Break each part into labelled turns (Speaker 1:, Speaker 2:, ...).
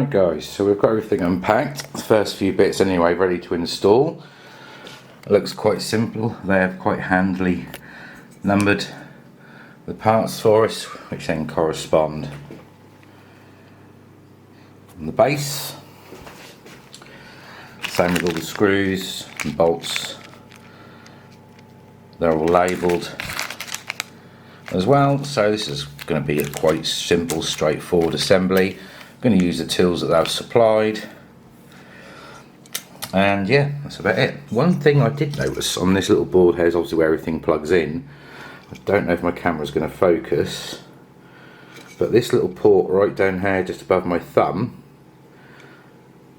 Speaker 1: Right guys, so we've got everything unpacked, the first few bits anyway ready to install. It looks quite simple. They have quite handily numbered the parts for us, which then correspond. On the base, same with all the screws and bolts, they're all labelled as well, so this is going to be a quite simple, straightforward assembly. I'm going to use the tools that they've supplied, and yeah, that's about it. One thing I did notice on this little board here is obviously where everything plugs in. I don't know if my camera's going to focus, but this little port right down here just above my thumb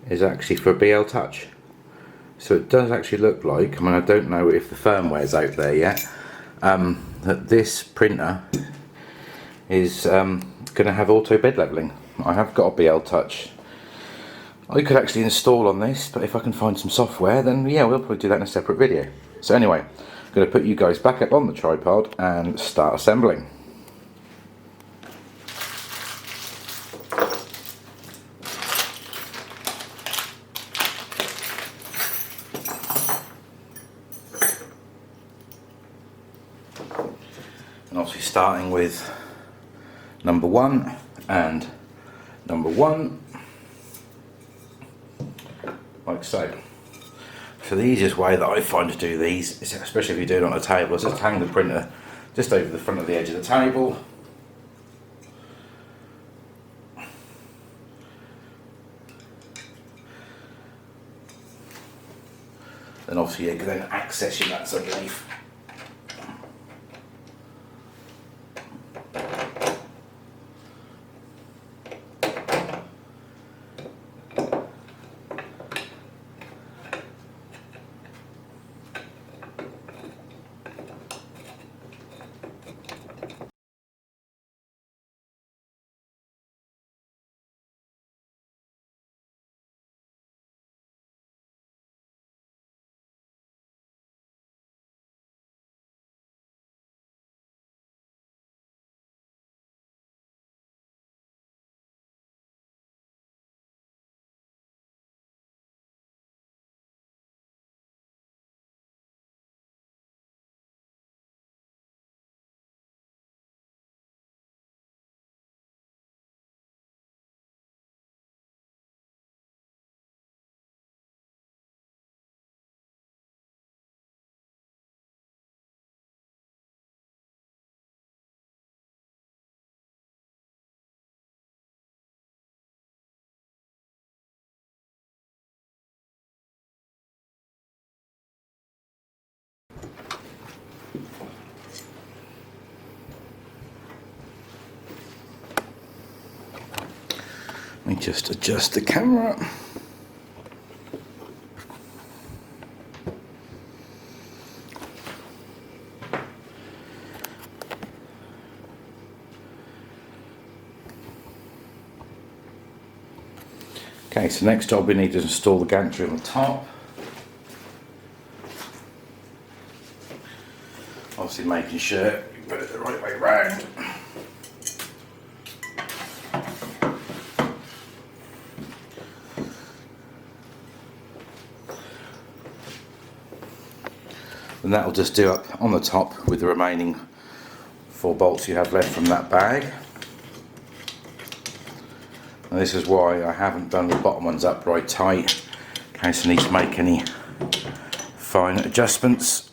Speaker 1: is actually for a bltouch. So it does actually look like, I mean I don't know if the firmware's out there yet, that this printer is going to have auto bed leveling. I have got a bltouch I could actually install on this, but if I can find some software, then yeah, we'll probably do that in a separate video. So anyway, I'm going to put you guys back up on the tripod and start assembling. And obviously starting with number 1 and number 1, like so. So the easiest way that I find to do these, especially if you're doing it on a table, is just hang the printer just over the front of the edge of the table. Then obviously you can then access your nuts underneath. Let me just adjust the camera. Okay, so next job we need to install the gantry on the top. Obviously making sure you put it the right way round. And that will just do up on the top with the remaining 4 bolts you have left from that bag. And this is why I haven't done the bottom ones up right tight, in case I need to make any fine adjustments.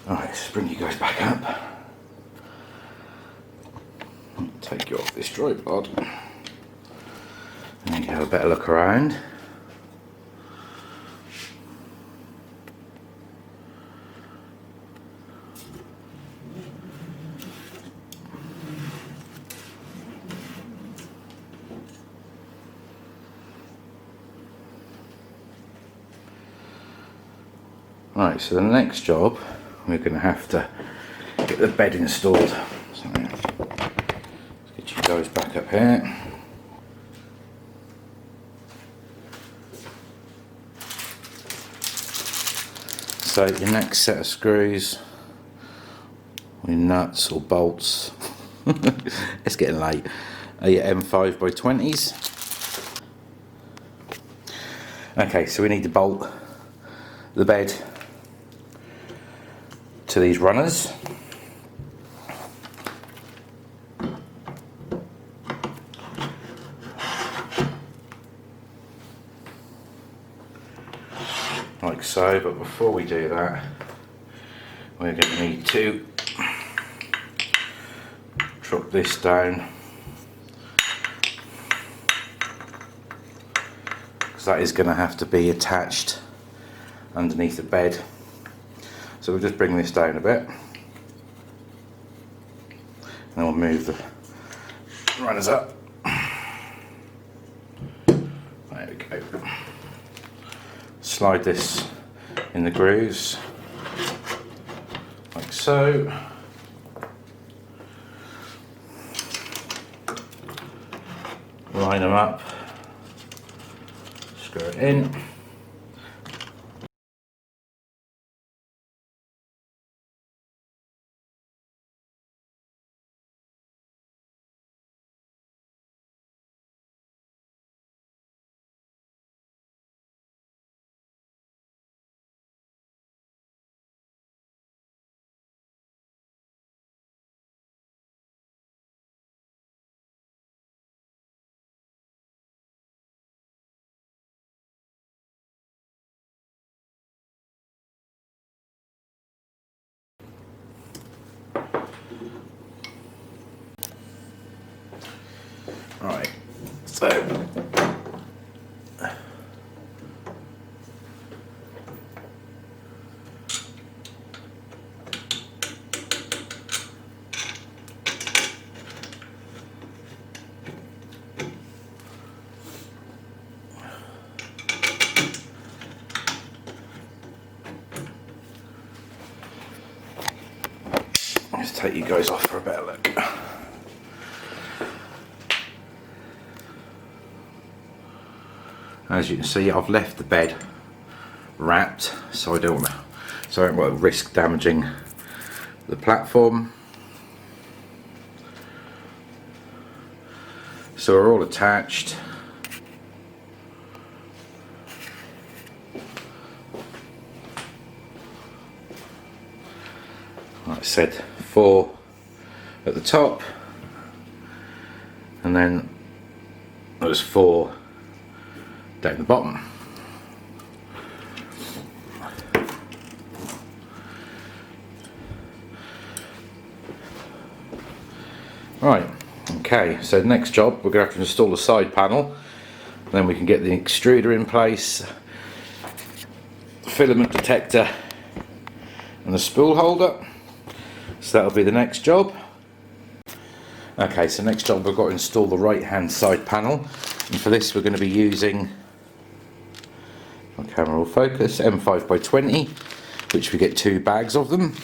Speaker 1: Alright, let's bring you guys back up. Take you off this tripod. And you can have a better look around. Right, so the next job, we're going to have to get the bed installed. So, let's get you guys back up here. So your next set of screws, or nuts or bolts, it's getting late, are your M5 by 20s. Okay, so we need to bolt the bed to these runners. Like so, but before we do that, we're going to need to drop this down, because that is going to have to be attached underneath the bed. So we'll just bring this down a bit, and then we'll move the runners up. There we go. Slide this in the grooves, like so. Line them up, screw it in. Right, so let's take you guys off for a better look. As you can see, I've left the bed wrapped, so I don't want to risk damaging the platform. So we're all attached. Like I said, 4 at the top, and then there's 4 down the bottom. Right, okay, so next job, we're going to have to install the side panel, then we can get the extruder in place, the filament detector and the spool holder. So that'll be the next job. Okay, so next job, we've got to install the right hand side panel, and for this we're going to be using, my camera will focus, M5 by 20, which we get 2 bags of them.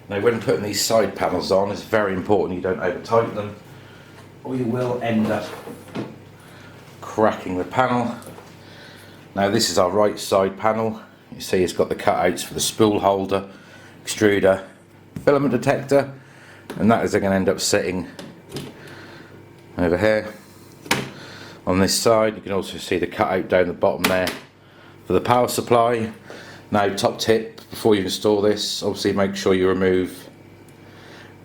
Speaker 1: Now when putting these side panels on, it's very important you don't over tighten them, or you will end up cracking the panel. Now this is our right side panel. You see it's got the cutouts for the spool holder, extruder, filament detector, and that is going to end up sitting over here. On this side you can also see the cutout down the bottom there for the power supply. Now top tip, before you install this, obviously make sure you remove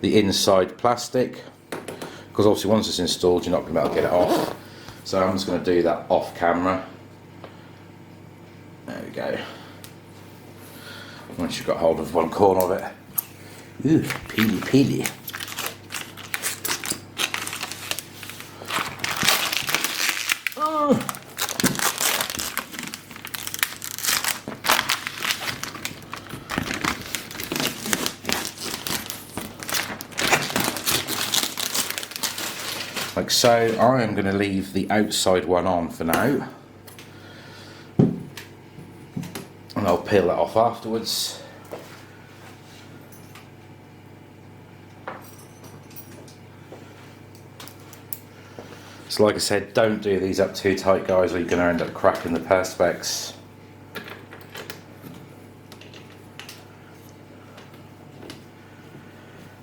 Speaker 1: the inside plastic, because obviously once it's installed you're not going to be able to get it off. So I'm just going to do that off camera. go. Once you've got hold of one corner of it. Ooh, peely peely. Like so. I am going to leave the outside one on for now, and I'll peel that off afterwards. So like I said, don't do these up too tight, guys, or you're going to end up cracking the perspex.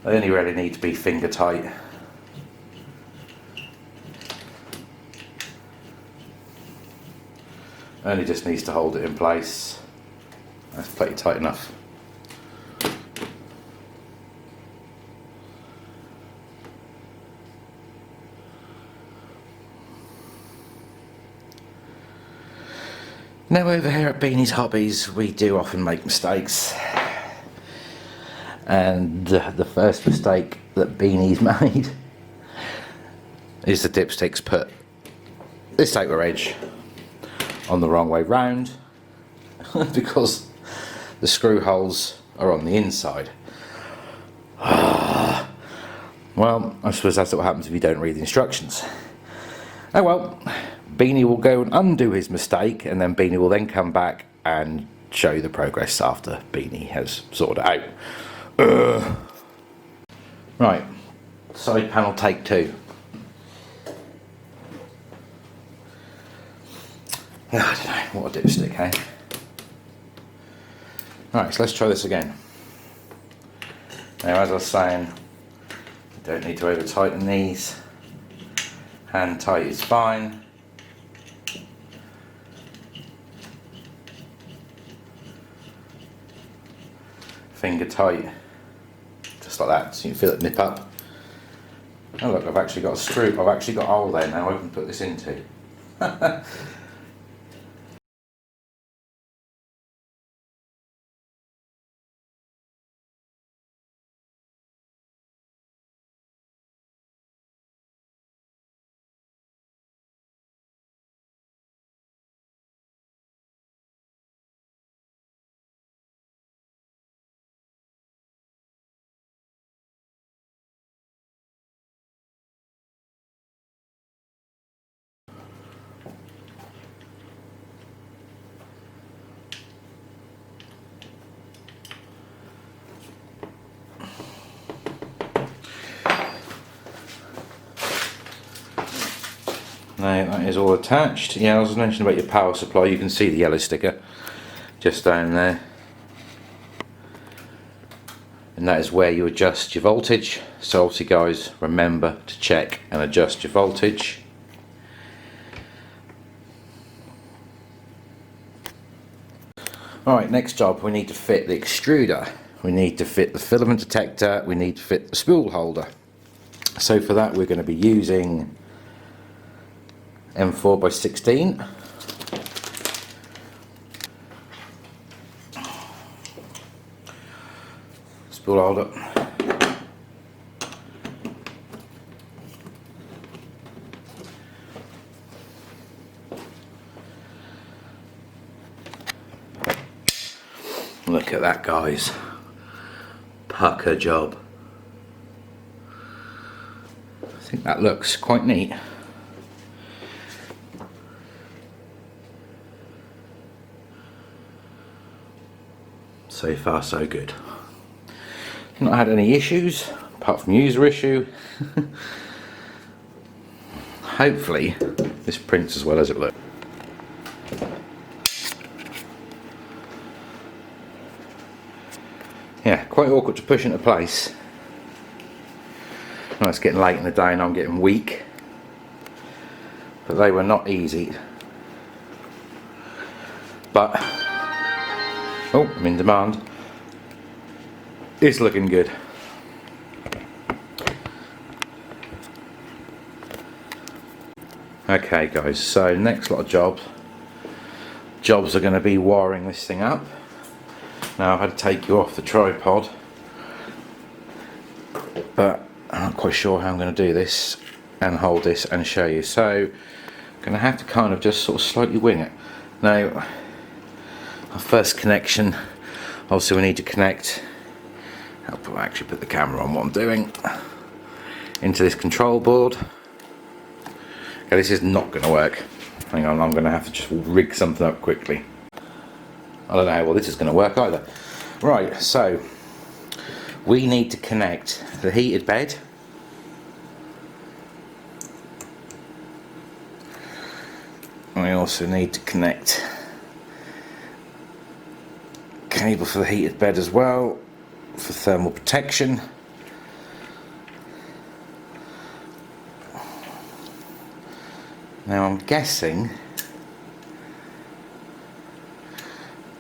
Speaker 1: They only really need to be finger tight. Only just needs to hold it in place. That's pretty tight enough. Now over here at Beanie's Hobbies, we do often make mistakes. And the first mistake that Beanie's made is the dipsticks put this taper edge on the wrong way round because the screw holes are on the inside. Well, I suppose that's what happens if you don't read the instructions. Oh well. Beanie will go and undo his mistake, and then Beanie will then come back and show you the progress after Beanie has sorted it out. Right, side panel take 2. I don't know, what a dipstick, eh? Right, so let's try this again. Now, as I was saying, you don't need to over tighten these. Hand tight is fine. Finger tight, just like that, so you can feel it nip up. Oh look, I've actually got a screw, I've actually got a hole there now I can put this into. Now that is all attached. Yeah, I was mentioning about your power supply, you can see the yellow sticker just down there. And that is where you adjust your voltage. So obviously guys, remember to check and adjust your voltage. Alright, next job, we need to fit the extruder. We need to fit the filament detector, we need to fit the spool holder. So for that we're going to be using M4x16. Spool holder. Look at that, guys. Pucker job. I think that looks quite neat. So far so good. Not had any issues apart from user issue. Hopefully this prints as well as it looks. Yeah, quite awkward to push into place. Well, it's getting late in the day and I'm getting weak, but they were not easy. But oh, I'm in demand. It's looking good. Okay guys, so next lot of jobs jobs are going to be wiring this thing up. Now I've had to take you off the tripod, but I'm not quite sure how I'm going to do this and hold this and show you, so I'm going to have to kind of just sort of slightly wing it. Now our first connection, obviously we need to connect, I'll actually put the camera on what I'm doing, into this control board. Okay, this is not going to work. Hang on, I'm going to have to just rig something up quickly. I don't know how well this is going to work either. Right, so we need to connect the heated bed and we also need to connect cable for the heated bed as well for thermal protection. Now I'm guessing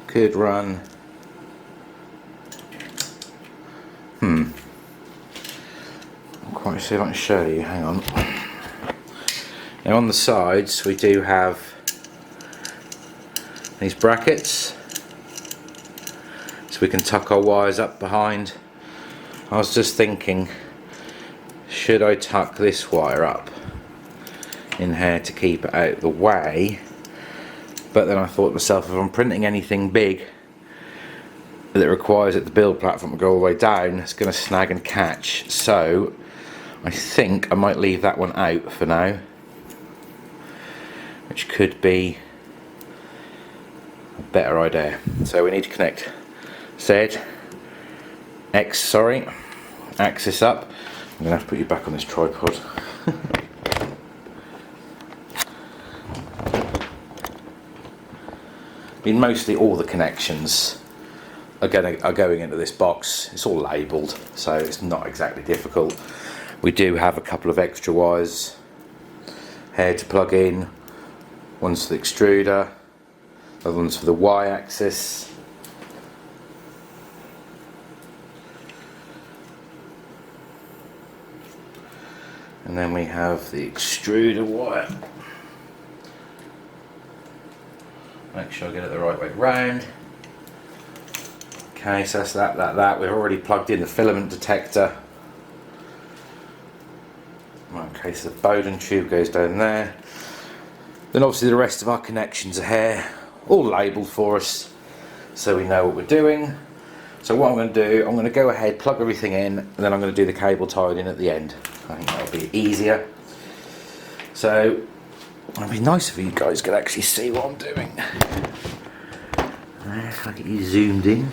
Speaker 1: could run I'm quite sure if I can show you, hang on. Now on the sides we do have these brackets so we can tuck our wires up behind. I was just thinking, should I tuck this wire up in here to keep it out of the way, but then I thought to myself, if I'm printing anything big that requires it the build platform to go all the way down, it's going to snag and catch, so I think I might leave that one out for now, which could be a better idea. So we need to connect axis up. I'm going to have to put you back on this tripod. I mean, mostly all the connections are going into this box. It's all labelled, so it's not exactly difficult. We do have a couple of extra wires here to plug in. One's for the extruder, other one's for the y-axis. And then we have the extruder wire. Make sure I get it the right way round. Okay, so that's that. We've already plugged in the filament detector. Okay, so the Bowden tube goes down there. Then obviously the rest of our connections are here, all labelled for us, so we know what we're doing. So what I'm going to do, I'm going to go ahead, plug everything in, and then I'm going to do the cable tie in at the end. I think that'll be easier. So it'd be nice if you guys could actually see what I'm doing. If I get you zoomed in.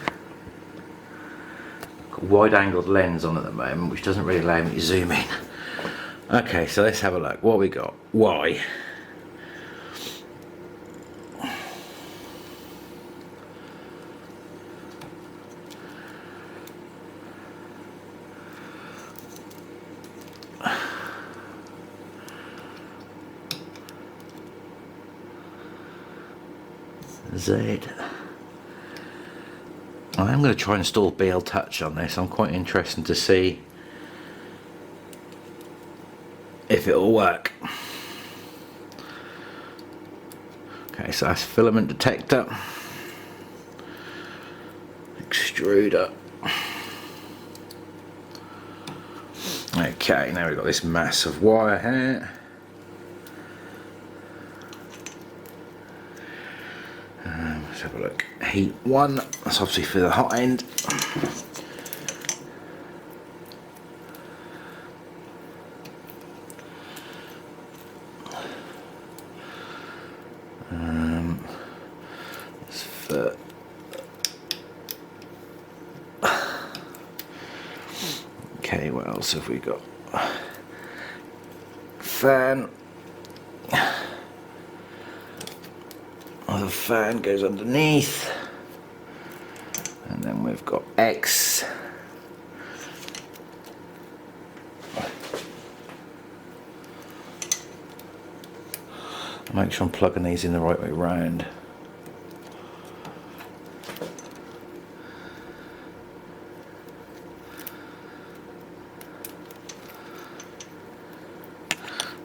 Speaker 1: Got a wide angled lens on at the moment, which doesn't really allow me to zoom in. Okay, so let's have a look. What have we got? Y. Z. I am going to try and install bltouch on this. I'm quite interested to see if it'll work. Okay, so that's filament detector, extruder. Okay, now we've got this massive wire here. Let's have a look. Heat 1, that's obviously for the hot end. It's for okay, what else have we got? Fan. The fan goes underneath, and then we've got X. Make sure I'm plugging these in the right way round.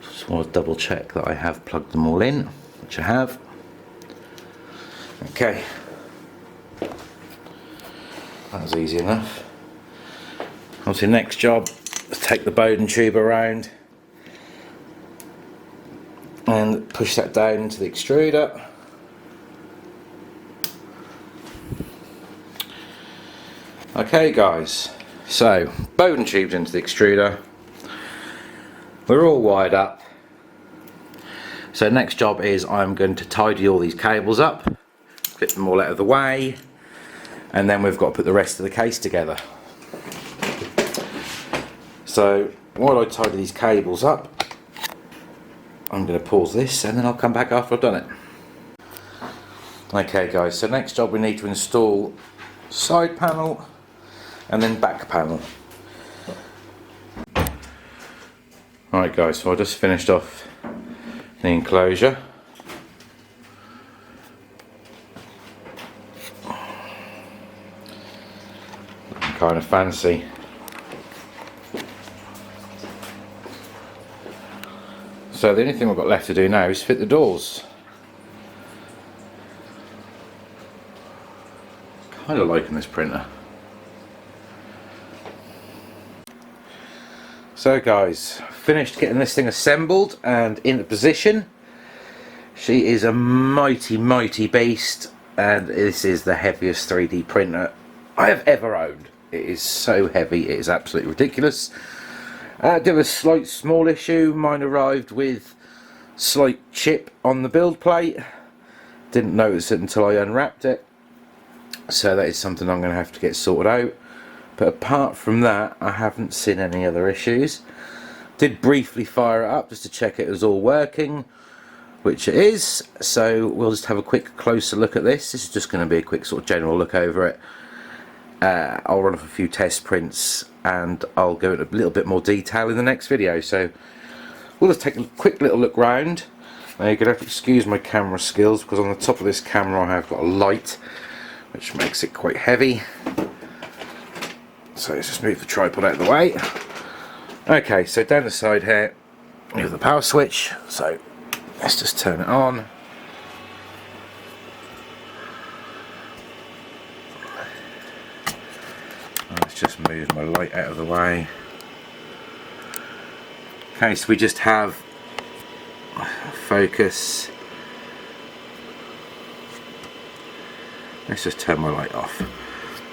Speaker 1: Just want to double check that I have plugged them all in, which I have. Okay, that was easy enough. Obviously, next job is take the Bowden tube around and push that down into the extruder. Okay guys, so Bowden tubes into the extruder. We're all wired up. So next job is I'm going to tidy all these cables up, clip them all out of the way, and then we've got to put the rest of the case together. So while I tidy these cables up, I'm going to pause this and then I'll come back after I've done it. Okay guys, so next job we need to install side panel and then back panel. Alright guys, so I just finished off the enclosure. Looking kind of fancy. So the only thing I've got left to do now is fit the doors. Kind of liking this printer. So guys, finished getting this thing assembled and into position. She is a mighty beast, and this is the heaviest 3D printer I have ever owned. It is so heavy, it is absolutely ridiculous. Did a slight small issue. Mine arrived with slight chip on the build plate. Didn't notice it until I unwrapped it. So that is something I'm going to have to get sorted out. But apart from that, I haven't seen any other issues. Did briefly fire it up just to check it was all working, which it is. So we'll just have a quick closer look at this. This is just going to be a quick sort of general look over it. I'll run off a few test prints and I'll go into a little bit more detail in the next video. So we'll just take a quick little look round. Now you're going to have to excuse my camera skills because on the top of this camera I have got a light which makes it quite heavy. So let's just move the tripod out of the way. Okay, so down the side here we have the power switch, so let's just turn it on. Let's just move my light out of the way. Okay, so we just have focus. Let's just turn my light off.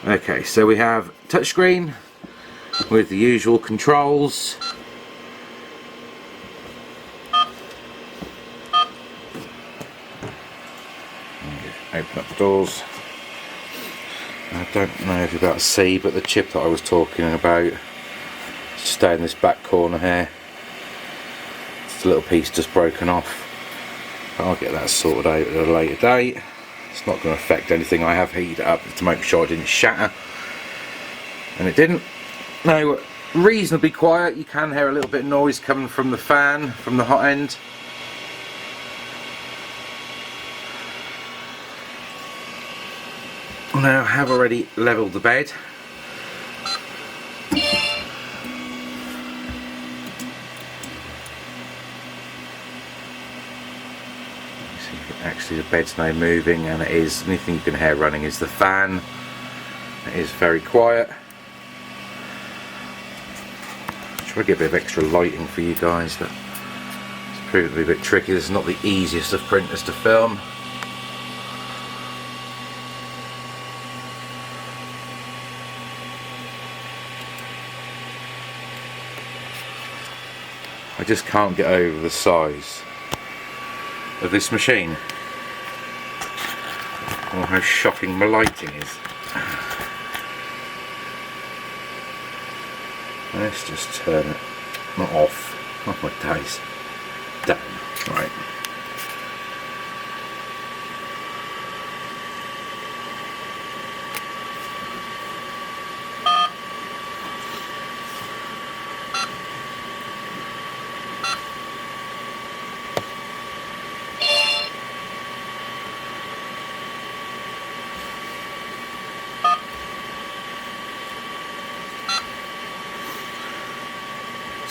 Speaker 1: Okay, so we have touchscreen with the usual controls. Open up the doors. I don't know if you're about to see, but the chip that I was talking about is just down this back corner here. It's a little piece just broken off. I'll get that sorted out at a later date. It's not going to affect anything. I have heated it up to make sure it didn't shatter, and it didn't. Now, reasonably quiet. You can hear a little bit of noise coming from the fan, from the hot end. Now, I have already levelled the bed. Actually the bed's now moving, and it is. The only thing you can hear running is the fan. It is very quiet. Try to get a bit of extra lighting for you guys, but it's proved to be a bit tricky. This is not the easiest of printers to film. I just can't get over the size of this machine, or how shocking my lighting is. Let's just turn it, not off, oh my days, down, right.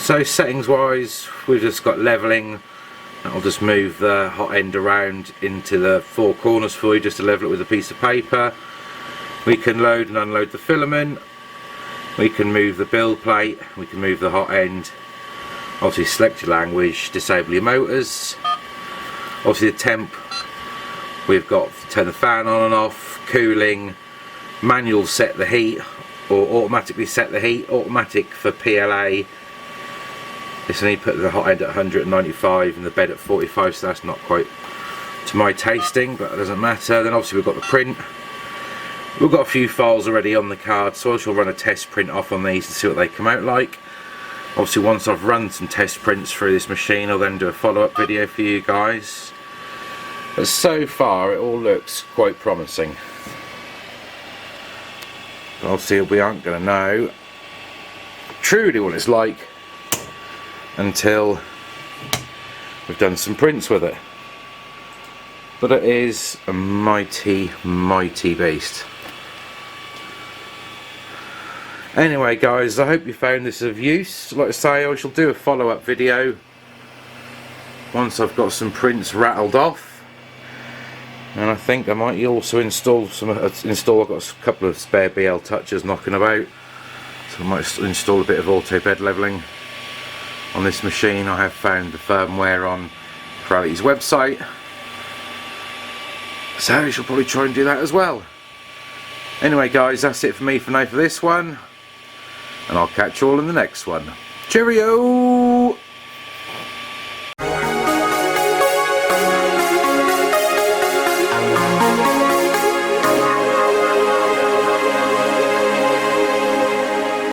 Speaker 1: So settings wise, we've just got levelling, I'll just move the hot end around into the four corners for you, just to level it with a piece of paper. We can load and unload the filament, we can move the build plate, we can move the hot end. Obviously select your language, disable your motors. Obviously the temp, we've got to turn the fan on and off, cooling, manual set the heat or automatically set the heat, automatic for PLA. This only put the hot end at 195 and the bed at 45, so that's not quite to my tasting, but it doesn't matter. Then obviously we've got the print. We've got a few files already on the card, so I shall run a test print off on these and see what they come out like. Obviously once I've run some test prints through this machine, I'll then do a follow-up video for you guys. But so far it all looks quite promising. But obviously we aren't going to know truly what it's like until we've done some prints with it. But it is a mighty, mighty beast. Anyway guys, I hope you found this of use. Like I say, I shall do a follow-up video once I've got some prints rattled off. And I think I might also install some. I've got a couple of spare bltouchers knocking about, so I might install a bit of auto bed leveling on this machine. I have found the firmware on Creality's website, so I shall probably try and do that as well. Anyway guys, that's it for me for now for this one, and I'll catch you all in the next one. Cheerio!